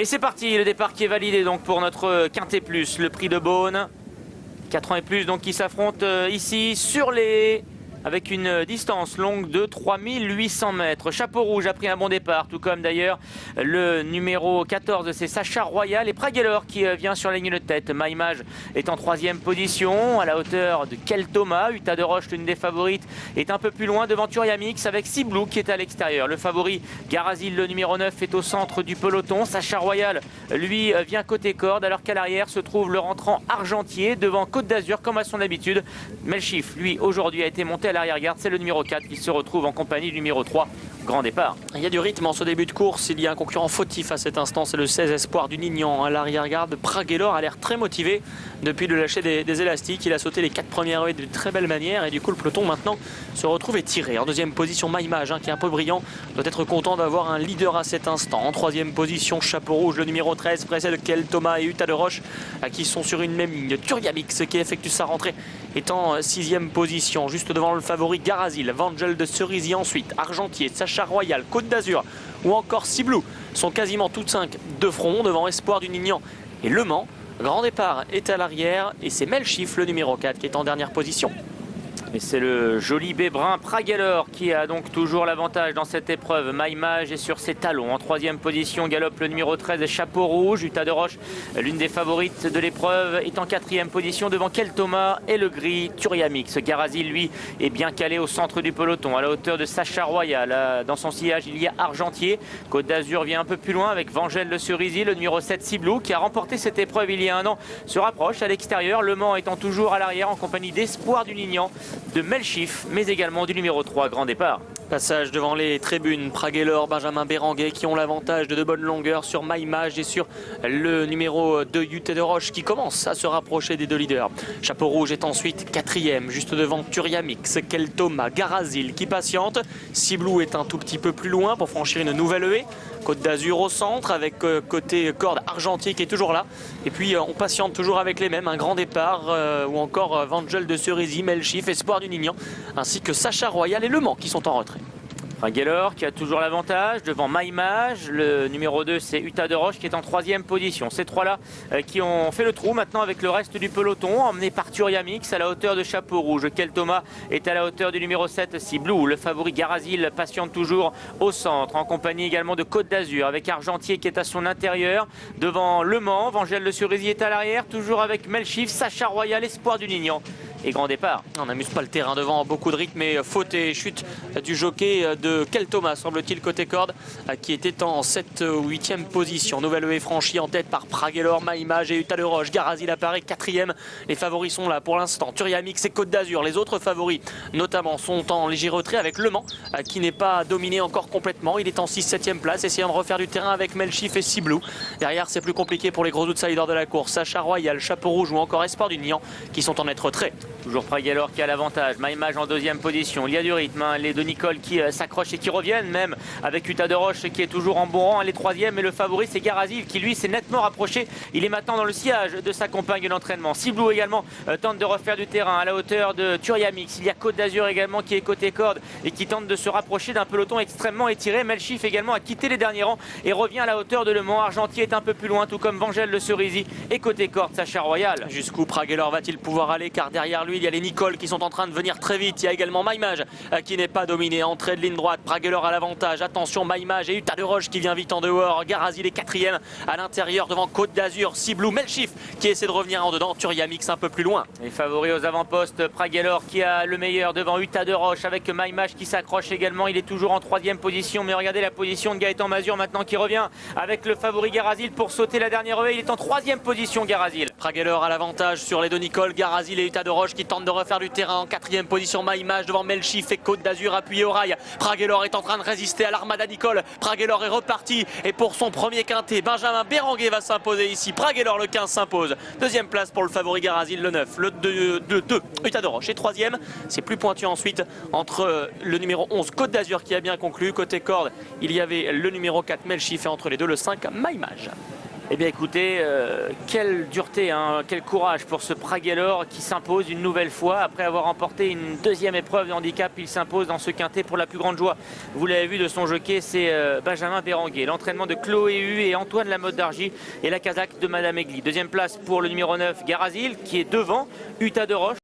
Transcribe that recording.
Et c'est parti, le départ qui est validé donc pour notre Quintet Plus, le prix de Beaune. 4 ans et plus donc qui s'affrontent ici sur les... avec une distance longue de 3800 mètres. Chapeau Rouge a pris un bon départ, tout comme d'ailleurs le numéro 14, c'est Sacha Royal et Praguelor qui vient sur la ligne de tête. Maïmage est en 3e position, à la hauteur de Kel Thomas. Uta de Roche, l'une des favorites, est un peu plus loin devant Turiamix avec Ciblou qui est à l'extérieur. Le favori Garazil, le numéro 9, est au centre du peloton. Sacha Royal, lui, vient côté corde, alors qu'à l'arrière se trouve le rentrant Argentier devant Côte d'Azur comme à son habitude. Melchif, lui, aujourd'hui a été monté à l'arrière-garde, c'est le numéro 4 qui se retrouve en compagnie du numéro 3. Grand départ. Il y a du rythme en ce début de course. Il y a un concurrent fautif à cet instant. C'est le 16 Espoir du Nignan à l'arrière-garde. Praguelor a l'air très motivé depuis le lâcher des élastiques. Il a sauté les 4 premières haies de très belle manière. Et du coup, le peloton maintenant se retrouve étiré. En 2e position, Maïmage, qui est un peu brillant, doit être content d'avoir un leader à cet instant. En 3e position, Chapeau Rouge, le numéro 13, précède Kel Thomas et Uta de Roche qui sont sur une même ligne. Turiamix qui effectue sa rentrée est en 6e position, juste devant le favori Garazil. Vangel de Cerisy ensuite. Argentier, Sacha Royal, Côte d'Azur ou encore Ciblou sont quasiment toutes 5 de front devant Espoir du Nignan et Le Mans. Grand départ est à l'arrière et c'est Melchif, le numéro 4, qui est en dernière position. Et c'est le joli Bébrin Praguelor qui a donc toujours l'avantage dans cette épreuve. Maïmage est sur ses talons. En 3e position, galope le numéro 13, Chapeau Rouge. Uta de Roche, l'une des favorites de l'épreuve, est en 4e position devant Kel Thomas et le gris Turiamix. Garazil, lui, est bien calé au centre du peloton, à la hauteur de Sacha Royal. Dans son sillage, il y a Argentier. Côte d'Azur vient un peu plus loin avec Vangel de Cerisy. Le numéro 7, Ciblou, qui a remporté cette épreuve il y a un an, se rapproche à l'extérieur. Le Mans étant toujours à l'arrière en compagnie d'Espoir du Nignan, de Melchif, mais également du numéro 3, grand départ. Passage devant les tribunes, Praguelor, Benjamin Béranguet qui ont l'avantage de bonnes longueurs sur Maïmage et sur le numéro 2, Uta de Roche, qui commence à se rapprocher des deux leaders. Chapeau Rouge est ensuite 4e, juste devant Turiamix, Kel Thomas, Garazil qui patiente. Ciblou est un tout petit peu plus loin pour franchir une nouvelle haie. Côte d'Azur au centre avec côté corde Argentier qui est toujours là. Et puis on patiente toujours avec les mêmes, un grand départ ou encore Vangel de Cerisy, Melchif, Espoir du Nignan, ainsi que Sacha Royal et Le Mans qui sont en retrait. Praguelor qui a toujours l'avantage devant Maïmage. Le numéro 2, c'est Uta de Roche qui est en 3e position. Ces trois-là qui ont fait le trou maintenant avec le reste du peloton, emmené par Turiamix à la hauteur de Chapeau Rouge. Kel Thomas est à la hauteur du numéro 7, Ciblou. Le favori Garazil patiente toujours au centre, en compagnie également de Côte d'Azur avec Argentier qui est à son intérieur. Devant Le Mans, Vangel de Cerisy est à l'arrière, toujours avec Melchif, Sacha Royal, Espoir du Nignan. Et grand départ. On n'amuse pas le terrain devant, beaucoup de rythme et faute et chute du jockey de Kel Thomas, semble-t-il, côté corde, qui était en 7e ou 8e position. Nouvelle haie franchie en tête par Praguelor, Maïmage et Uta de Roche. Garazil apparaît 4e. Les favoris sont là pour l'instant. Turiamix et Côte d'Azur. Les autres favoris, notamment, sont en léger retrait avec Le Mans, qui n'est pas dominé encore complètement. Il est en 6-7e place, essayant de refaire du terrain avec Melchif et Ciblou. Derrière, c'est plus compliqué pour les gros outsiders de la course. Sacha Royal, Chapeau Rouge ou encore Espoir du Nignan, qui sont en net retrait. Toujours Praguelor qui a l'avantage, Maïmage en 2e position. Il y a du rythme, les deux Nicole qui s'accrochent et qui reviennent, même avec Uta de Roche qui est toujours en bon rang. Les 3e, et le favori c'est Garazil qui lui s'est nettement rapproché. Il est maintenant dans le sillage de sa compagne d'entraînement. Ciblou également tente de refaire du terrain à la hauteur de Turiamix. Il y a Côte d'Azur également qui est côté corde et qui tente de se rapprocher d'un peloton extrêmement étiré. Melchif également a quitté les derniers rangs et revient à la hauteur de Le Mans. Argentier est un peu plus loin, tout comme Vangel de Cerisy et côté corde Sacha Royal. Jusqu'où Praguelor va-t-il pouvoir aller, car derrière lui il y a les Nicole qui sont en train de venir très vite. Il y a également Maïmage qui n'est pas dominé. Entrée de ligne droite, Praguelor à l'avantage. Attention, Maïmage et Uta de Roche qui vient vite en dehors. Garazil est 4e à l'intérieur devant Côte d'Azur. Ciblou, Melchif qui essaie de revenir en dedans. Turiamix un peu plus loin. Les favoris aux avant-postes, Praguelor qui a le meilleur devant Uta de Roche avec Maïmage qui s'accroche également. Il est toujours en 3e position, mais regardez la position de Gaëtan Mazur maintenant qui revient avec le favori Garazil pour sauter la dernière haie. Il est en 3e position, Garazil. Praguelor à l'avantage sur les deux Nicole. Garazil et Uta de Roche qui tentent de refaire du terrain. En 4e position, Maïmage devant Melchif et Côte d'Azur appuyé au rail. Praguelor est en train de résister à l'armada Nicole. Praguelor est reparti et pour son premier quintet, Benjamin Béranguet va s'imposer ici. Praguelor le 15 s'impose. 2e place pour le favori Garazil, le 9, le 2, Uta de Roche. Et 3e, c'est plus pointu ensuite entre le numéro 11 Côte d'Azur qui a bien conclu. Côté corde, il y avait le numéro 4 Melchif et entre les deux le 5 Maïmage. Eh bien écoutez, quelle dureté, hein, quel courage pour ce Praguelor qui s'impose une nouvelle fois. Après avoir remporté une deuxième épreuve de handicap, il s'impose dans ce quintet pour la plus grande joie. Vous l'avez vu de son jockey, c'est Benjamin Béranguer. L'entraînement de Chloé Hu et Antoine Lamotte d'Argy et la casaque de Madame Egli. Deuxième place pour le numéro 9, Garazil, qui est devant Uta de Roche.